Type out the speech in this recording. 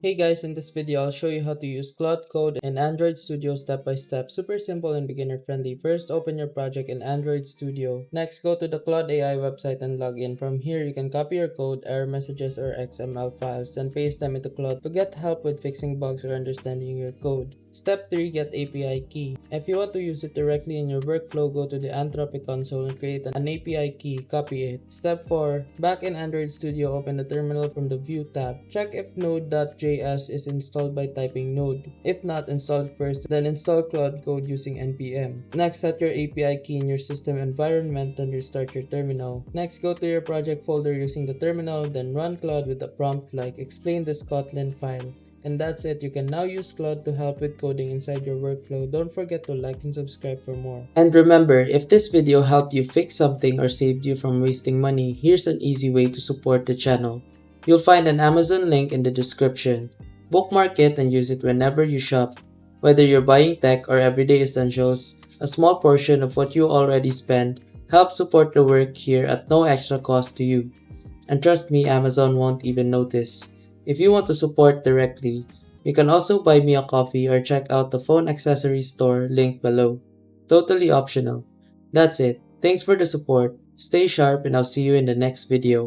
Hey guys, in this video I'll show you how to use Claude Code in Android Studio step by step. Super simple and beginner friendly. First, open your project in Android Studio. Next, go to the Claude AI website and log in. From here, you can copy your code, error messages, or XML files, then paste them into Claude to get help with fixing bugs or understanding your code. Step 3. Get API key. If you want to use it directly in your workflow, go to the Anthropic console and create an API key. Copy it. Step 4. Back in Android Studio, open the terminal from the View tab. Check if node.js is installed by typing node. If not, install it first, then install Claude Code using npm. Next, set your API key in your system environment, then restart your terminal. Next, go to your project folder using the terminal, then run Claude with a prompt like explain this Kotlin file. And that's it. You can now use Claude to help with coding inside your workflow. Don't forget to like and subscribe for more. And remember, if this video helped you fix something or saved you from wasting money, here's an easy way to support the channel. You'll find an Amazon link in the description. Bookmark it and use it whenever you shop. Whether you're buying tech or everyday essentials, a small portion of what you already spend helps support the work here at no extra cost to you. And trust me, Amazon won't even notice. If you want to support directly, you can also buy me a coffee or check out the phone accessory store linked below. Totally optional. That's it. Thanks for the support. Stay sharp and I'll see you in the next video.